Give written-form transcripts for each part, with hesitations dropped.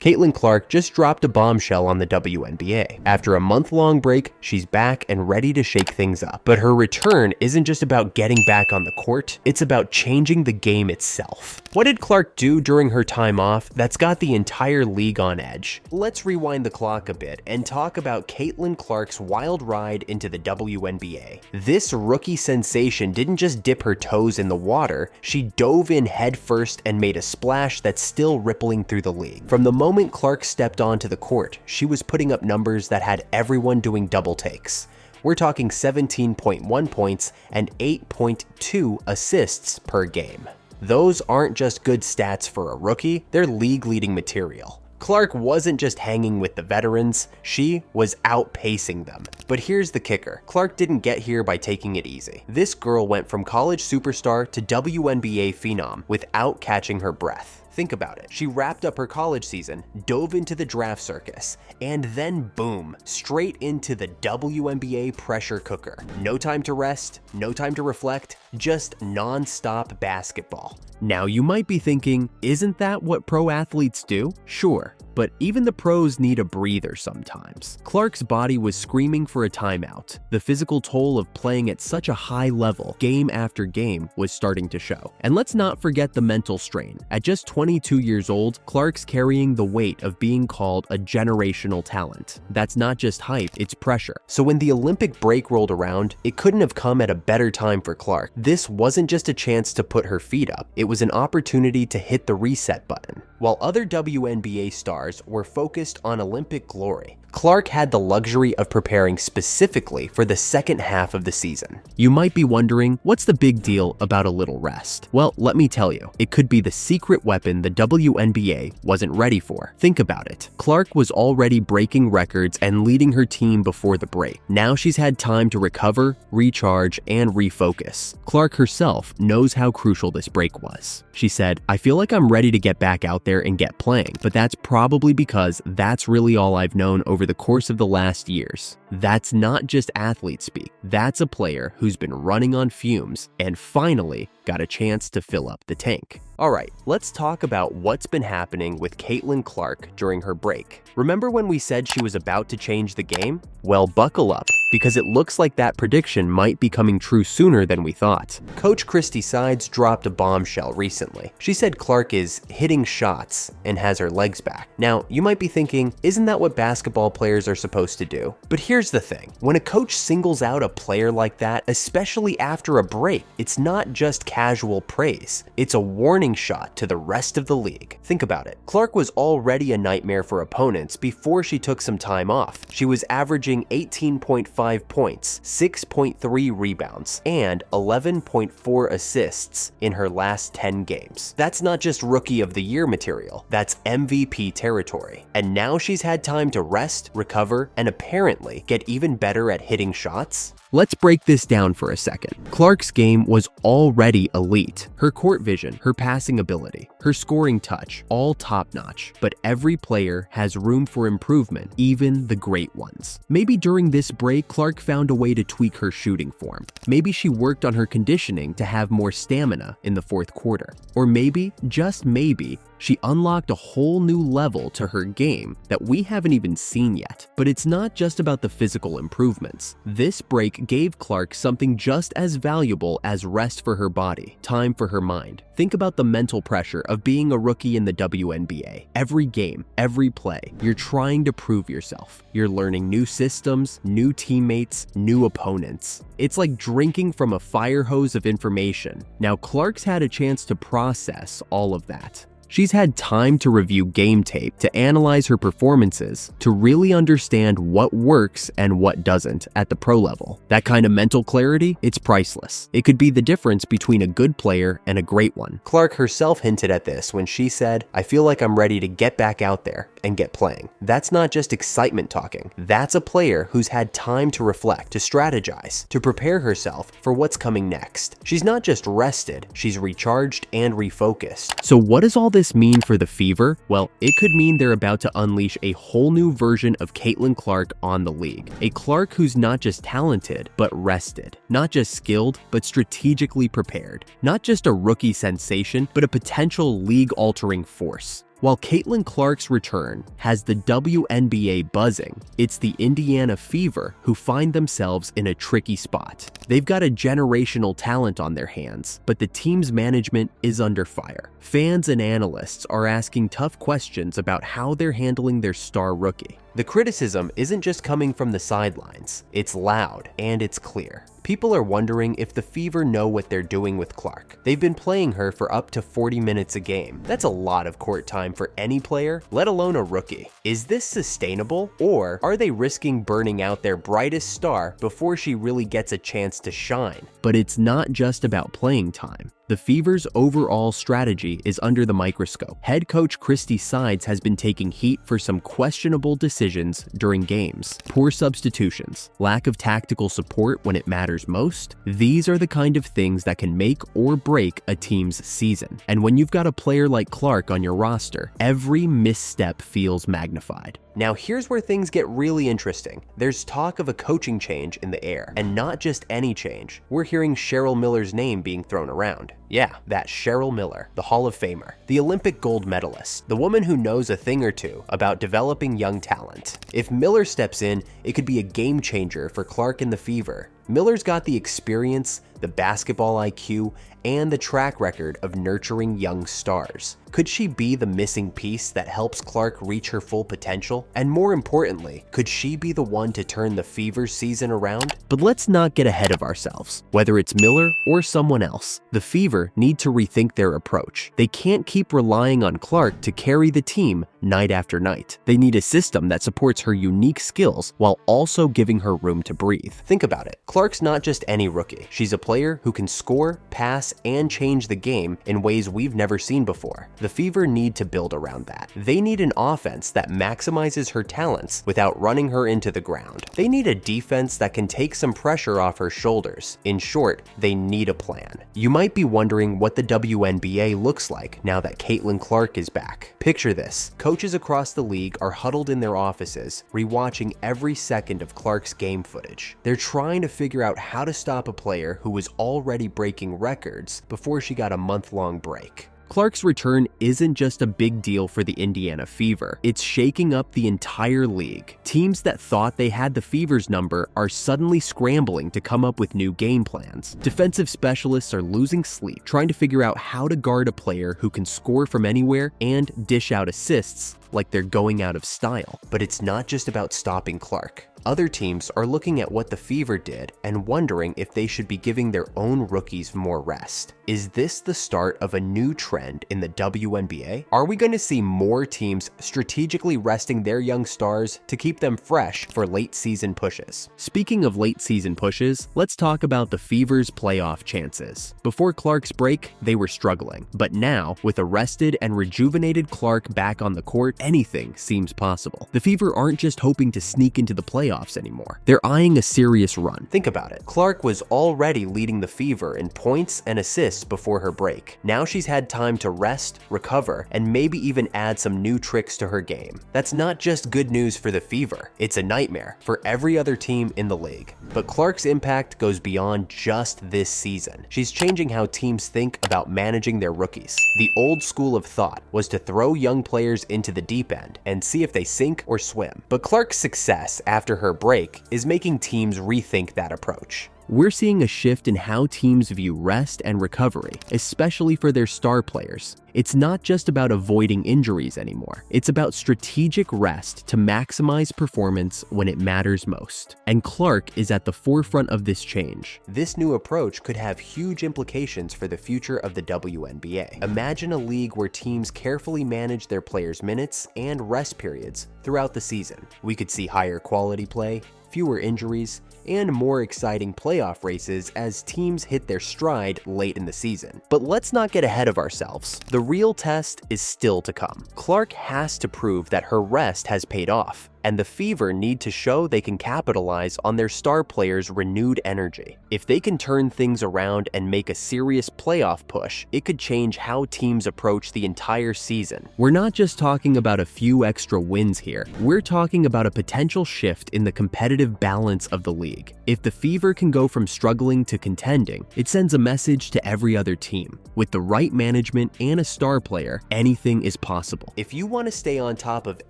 Caitlin Clark just dropped a bombshell on the WNBA. After a month-long break, she's back and ready to shake things up. But her return isn't just about getting back on the court, it's about changing the game itself. What did Clark do during her time off that's got the entire league on edge? Let's rewind the clock a bit and talk about Caitlin Clark's wild ride into the WNBA. This rookie sensation didn't just dip her toes in the water, she dove in headfirst and made a splash that's still rippling through the league. From the moment Clark stepped onto the court, she was putting up numbers that had everyone doing double takes. We're talking 17.1 points and 8.2 assists per game. Those aren't just good stats for a rookie, they're league-leading material. Clark wasn't just hanging with the veterans, she was outpacing them. But here's the kicker, Clark didn't get here by taking it easy. This girl went from college superstar to WNBA phenom without catching her breath. Think about it. She wrapped up her college season, dove into the draft circus, and then boom, straight into the WNBA pressure cooker. No time to rest, no time to reflect, just non-stop basketball. Now you might be thinking, isn't that what pro athletes do? Sure, but even the pros need a breather sometimes. Clark's body was screaming for a timeout. The physical toll of playing at such a high level, game after game, was starting to show. And let's not forget the mental strain. At just 22 years old, Clark's carrying the weight of being called a generational talent. That's not just hype, it's pressure. So when the Olympic break rolled around, it couldn't have come at a better time for Clark. This wasn't just a chance to put her feet up, it was an opportunity to hit the reset button. While other WNBA stars were focused on Olympic glory, Clark had the luxury of preparing specifically for the second half of the season. You might be wondering, what's the big deal about a little rest? Well, let me tell you, it could be the secret weapon the WNBA wasn't ready for. Think about it. Clark was already breaking records and leading her team before the break. Now she's had time to recover, recharge, and refocus. Clark herself knows how crucial this break was. She said, "I feel like I'm ready to get back out there and get playing, but that's probably because that's really all I've known over the course of the last years." That's not just athlete speak. That's a player who's been running on fumes and finally got a chance to fill up the tank. Alright, let's talk about what's been happening with Caitlin Clark during her break. Remember when we said she was about to change the game? Well, buckle up, because it looks like that prediction might be coming true sooner than we thought. Coach Christy Sides dropped a bombshell recently. She said Clark is hitting shots and has her legs back. Now, you might be thinking, isn't that what basketball players are supposed to do? But here's the thing, when a coach singles out a player like that, especially after a break, it's not just casual praise. It's a warning shot to the rest of the league. Think about it. Clark was already a nightmare for opponents before she took some time off. She was averaging 18.5 points, 6.3 rebounds, and 11.4 assists in her last 10 games. That's not just Rookie of the Year material, that's MVP territory. And now she's had time to rest, recover, and apparently get even better at hitting shots? Let's break this down for a second. Clark's game was already elite. Her court vision, her passing ability, her scoring touch, all top-notch. But every player has room for improvement, even the great ones. Maybe during this break, Clark found a way to tweak her shooting form. Maybe she worked on her conditioning to have more stamina in the fourth quarter. Or maybe, just maybe, she unlocked a whole new level to her game that we haven't even seen yet. But it's not just about the physical improvements. This break gave Clark something just as valuable as rest for her body, time for her mind. Think about the mental pressure of being a rookie in the WNBA. Every game, every play, you're trying to prove yourself. You're learning new systems, new teammates, new opponents. It's like drinking from a fire hose of information. Now Clark's had a chance to process all of that. She's had time to review game tape, to analyze her performances, to really understand what works and what doesn't at the pro level. That kind of mental clarity, it's priceless. It could be the difference between a good player and a great one. Clark herself hinted at this when she said, "I feel like I'm ready to get back out there and get playing." That's not just excitement talking. That's a player who's had time to reflect, to strategize, to prepare herself for what's coming next. She's not just rested, she's recharged and refocused. So what does all this mean for the Fever? Well, it could mean they're about to unleash a whole new version of Caitlin Clark on the league. A Clark who's not just talented, but rested. Not just skilled, but strategically prepared. Not just a rookie sensation, but a potential league-altering force. While Caitlin Clark's return has the WNBA buzzing, it's the Indiana Fever who find themselves in a tricky spot. They've got a generational talent on their hands, but the team's management is under fire. Fans and analysts are asking tough questions about how they're handling their star rookie. The criticism isn't just coming from the sidelines, it's loud and it's clear. People are wondering if the Fever know what they're doing with Clark. They've been playing her for up to 40 minutes a game. That's a lot of court time for any player, let alone a rookie. Is this sustainable, or are they risking burning out their brightest star before she really gets a chance to shine? But it's not just about playing time. The Fever's overall strategy is under the microscope. Head coach Christy Sides has been taking heat for some questionable decisions during games. Poor substitutions, lack of tactical support when it matters most. These are the kind of things that can make or break a team's season. And when you've got a player like Clark on your roster, every misstep feels magnified. Now here's where things get really interesting. There's talk of a coaching change in the air, and not just any change. We're hearing Cheryl Miller's name being thrown around. Yeah, that Cheryl Miller, the Hall of Famer, the Olympic gold medalist, the woman who knows a thing or two about developing young talent. If Miller steps in, it could be a game changer for Clark and the Fever. Miller's got the experience, the basketball IQ, and the track record of nurturing young stars. Could she be the missing piece that helps Clark reach her full potential? And more importantly, could she be the one to turn the Fever's season around? But let's not get ahead of ourselves. Whether it's Miller or someone else, the Fever need to rethink their approach. They can't keep relying on Clark to carry the team night after night. They need a system that supports her unique skills while also giving her room to breathe. Think about it. Clark's not just any rookie. She's a player who can score, pass, and change the game in ways we've never seen before. The Fever need to build around that. They need an offense that maximizes her talents without running her into the ground. They need a defense that can take some pressure off her shoulders. In short, they need a plan. You might be wondering what the WNBA looks like now that Caitlin Clark is back. Picture this. Coaches across the league are huddled in their offices, rewatching every second of Clark's game footage. They're trying to figure out how to stop a player who was already breaking records before she got a month-long break. Clark's return isn't just a big deal for the Indiana Fever, it's shaking up the entire league. Teams that thought they had the Fever's number are suddenly scrambling to come up with new game plans. Defensive specialists are losing sleep, trying to figure out how to guard a player who can score from anywhere and dish out assists like they're going out of style. But it's not just about stopping Clark. Other teams are looking at what the Fever did and wondering if they should be giving their own rookies more rest. Is this the start of a new trend in the WNBA? Are we going to see more teams strategically resting their young stars to keep them fresh for late season pushes? Speaking of late season pushes, let's talk about the Fever's playoff chances. Before Clark's break, they were struggling, but now, with a rested and rejuvenated Clark back on the court, anything seems possible. The Fever aren't just hoping to sneak into the playoffs anymore. They're eyeing a serious run. Think about it. Clark was already leading the Fever in points and assists before her break. Now she's had time to rest, recover, and maybe even add some new tricks to her game. That's not just good news for the Fever. It's a nightmare for every other team in the league. But Clark's impact goes beyond just this season. She's changing how teams think about managing their rookies. The old school of thought was to throw young players into the deep end and see if they sink or swim. But Clark's success after her break is making teams rethink that approach. We're seeing a shift in how teams view rest and recovery, especially for their star players. It's not just about avoiding injuries anymore. It's about strategic rest to maximize performance when it matters most. And Clark is at the forefront of this change. This new approach could have huge implications for the future of the WNBA. Imagine a league where teams carefully manage their players' minutes and rest periods throughout the season. We could see higher quality play, fewer injuries, and more exciting playoff races as teams hit their stride late in the season. But let's not get ahead of ourselves. The real test is still to come. Clark has to prove that her rest has paid off. and the Fever need to show they can capitalize on their star players' renewed energy. If they can turn things around and make a serious playoff push, it could change how teams approach the entire season. We're not just talking about a few extra wins here, we're talking about a potential shift in the competitive balance of the league. If the Fever can go from struggling to contending, it sends a message to every other team. With the right management and a star player, anything is possible. If you want to stay on top of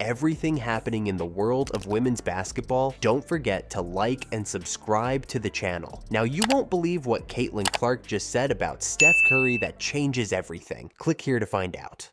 everything happening in the world of women's basketball, don't forget to like and subscribe to the channel. Now, you won't believe what Caitlin Clark just said about Steph Curry that changes everything. Click here to find out.